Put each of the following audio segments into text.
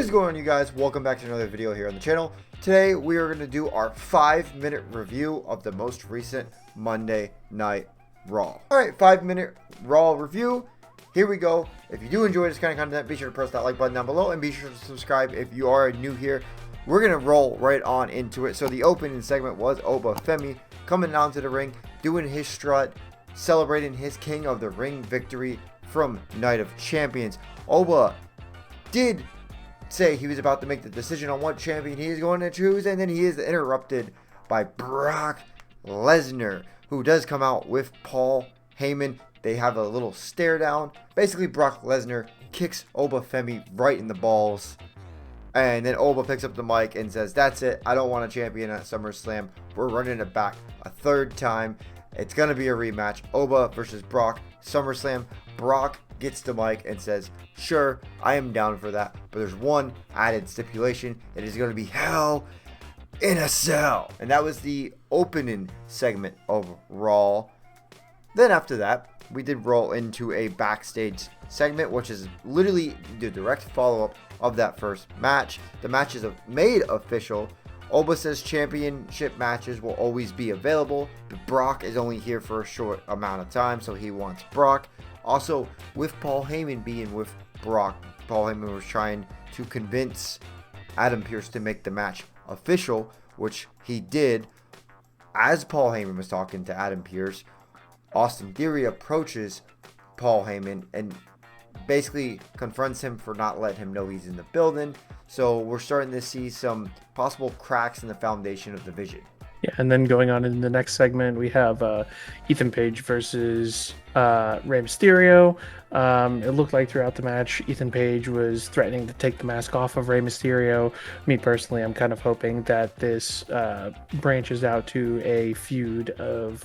is going on, you guys? Welcome back to another video here on the channel. Today we are going to do our 5-minute review of the most recent Monday Night Raw. Alright, 5-minute Raw review. Here we go. If you do enjoy this kind of content, be sure to press that like button down below and be sure to subscribe if you are new here. We're going to roll right on into it. So the opening segment was Obafemi coming down to the ring, doing his strut, celebrating his King of the Ring victory from Night of Champions. Oba did say he was about to make the decision on what champion he is going to choose, and then he is interrupted by Brock Lesnar, who does come out with Paul Heyman. They have a little stare down. Basically, Brock Lesnar kicks Obafemi right in the balls, and then Oba picks up the mic and says, "That's it. I don't want a champion at SummerSlam. We're running it back a third time. It's going to be a rematch. Oba versus Brock, SummerSlam." Brock gets the mic and says, "Sure, I am down for that, but there's one added stipulation. It is going to be Hell in a Cell." And that was the opening segment of Raw. Then after that, we did roll into a backstage segment, which is literally the direct follow-up of that first match. The match is made official. Oba says championship matches will always be available, but Brock is only here for a short amount of time, so he wants Brock. Also, with Paul Heyman being with Brock, Paul Heyman was trying to convince Adam Pearce to make the match official, which he did. As Paul Heyman was talking to Adam Pearce, Austin Theory approaches Paul Heyman and basically confronts him for not letting him know he's in the building. So we're starting to see some possible cracks in the foundation of the vision. Yeah, and then going on in the next segment, we have Ethan Page versus Rey Mysterio. It looked like throughout the match, Ethan Page was threatening to take the mask off of Rey Mysterio. Me personally, I'm kind of hoping that this branches out to a feud of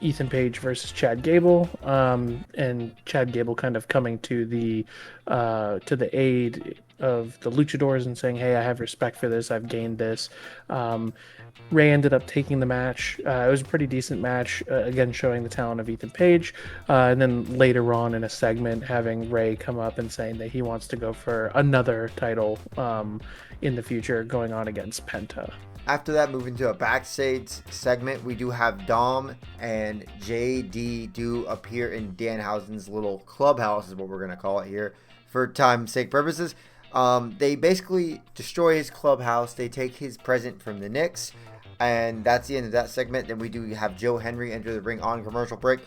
Ethan Page versus Chad Gable, and Chad Gable kind of coming to the aid of the luchadors and saying, "Hey, I have respect for this. I've gained this." Ray ended up taking the match. It was a pretty decent match, again showing the talent of Ethan Page. And then later on in a segment, having Ray come up and saying that he wants to go for another title in the future, going on against Penta. After that, moving to a backstage segment, we do have Dom and JD do appear in Danhausen's little clubhouse, is what we're going to call it here for time's sake purposes. They basically destroy his clubhouse. They take his present from the Knicks, and that's the end of that segment. Then we do have Joe Henry enter the ring on commercial break,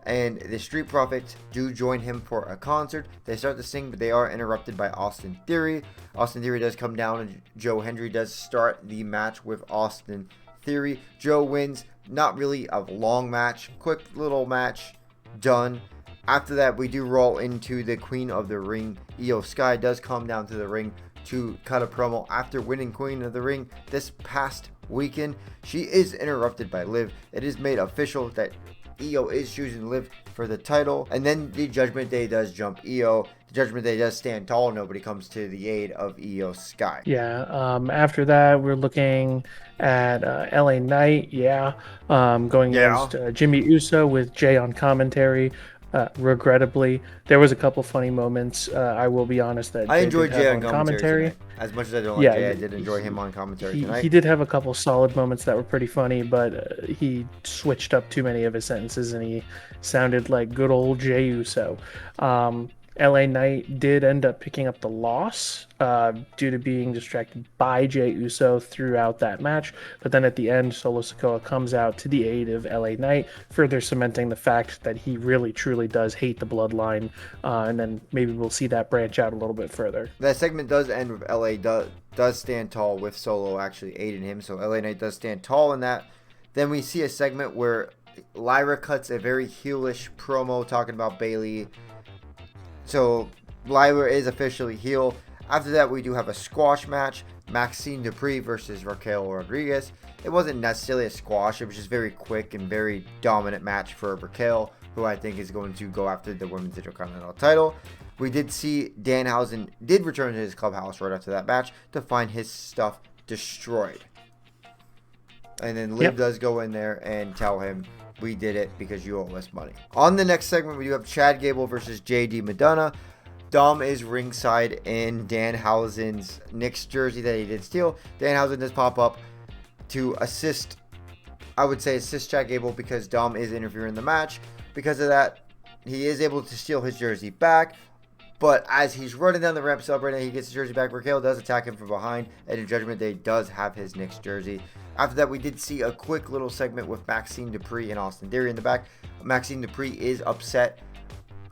and the Street Profits do join him for a concert. They start to sing, but they are interrupted by Austin Theory. Austin Theory does come down, and Joe Henry does start the match with Austin Theory. Joe wins. Not really a long match. Quick little match. Done. After that, we do roll into the Queen of the Ring. Io Sky does come down to the ring to cut a promo after winning Queen of the Ring this past weekend. She is interrupted by Liv. It is made official that Io is choosing Liv for the title. And then the Judgment Day does jump Io. The Judgment Day does stand tall. Nobody comes to the aid of Io Sky. Yeah, after that, we're looking at LA Knight, going against Jimmy Uso with Jay on commentary. Regrettably, there was a couple funny moments. I will be honest that I enjoyed Jay on commentary. Tonight. As much as I don't like Jay, I did enjoy him on commentary tonight. He did have a couple solid moments that were pretty funny, but he switched up too many of his sentences and he sounded like good old Jey Uso. LA Knight did end up picking up the loss due to being distracted by Jey Uso throughout that match. But then at the end, Solo Sikoa comes out to the aid of LA Knight, further cementing the fact that he really truly does hate the bloodline. And then maybe we'll see that branch out a little bit further. That segment does end with LA does stand tall with Solo actually aiding him. So LA Knight does stand tall in that. Then we see a segment where Lyra cuts a very heelish promo talking about Bayley. So Lyra is officially heel. After that, we do have a squash match. Maxine Dupree versus Raquel Rodriguez. It wasn't necessarily a squash. It was just very quick and very dominant match for Raquel, who I think is going to go after the Women's Intercontinental title. We did see Danhausen did return to his clubhouse right after that match to find his stuff destroyed. And then Liv does go in there and tell him, "We did it because you owe us money." On the next segment, we do have Chad Gable versus JD Madonna. Dom is ringside in Danhausen's Knicks jersey that he did steal. Danhausen does pop up to assist, I would say assist Chad Gable, because Dom is interfering in the match. Because of that, he is able to steal his jersey back. But as he's running down the ramp celebrating, he gets his jersey back. Raquel does attack him from behind, and in Judgment Day does have his Knicks jersey. After that, we did see a quick little segment with Maxine Dupree and Austin Theory in the back. Maxine Dupree is upset.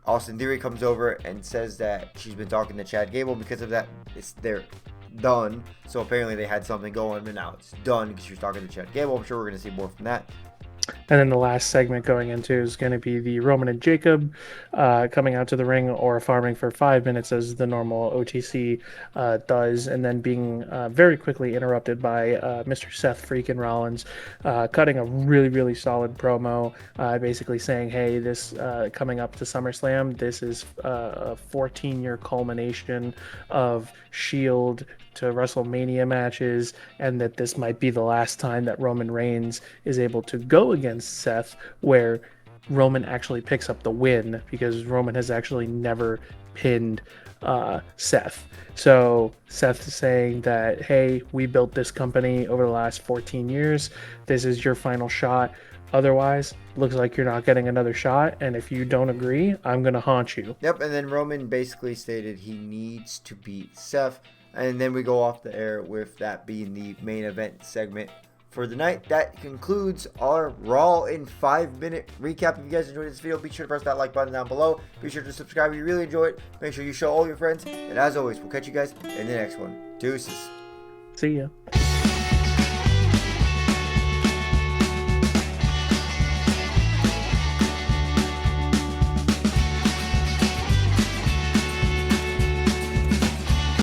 Austin Theory comes over and says that she's been talking to Chad Gable. Because of that, they're done. So apparently they had something going, but now it's done because she was talking to Chad Gable. I'm sure we're going to see more from that. And then the last segment going into is going to be the Roman and Jacob coming out to the ring or farming for 5 minutes as the normal OTC does, and then being very quickly interrupted by Mr. Seth freaking Rollins, cutting a really, really solid promo, basically saying, hey, this coming up to SummerSlam, this is a 14-year culmination of Shield to WrestleMania matches, and that this might be the last time that Roman Reigns is able to go against Seth, where Roman actually picks up the win, because Roman has actually never pinned Seth. So Seth is saying that, hey, we built this company over the last 14 years. This is your final shot. Otherwise, looks like you're not getting another shot, and if you don't agree, I'm going to haunt you. Yep, and then Roman basically stated he needs to beat Seth. And then we go off the air with that being the main event segment for the night. That concludes our Raw in 5-minute recap. If you guys enjoyed this video, be sure to press that like button down below. Be sure to subscribe if you really enjoy it. Make ssure you show all your friends. And as always, we'll catch you guys in the next one. Deuces. See ya.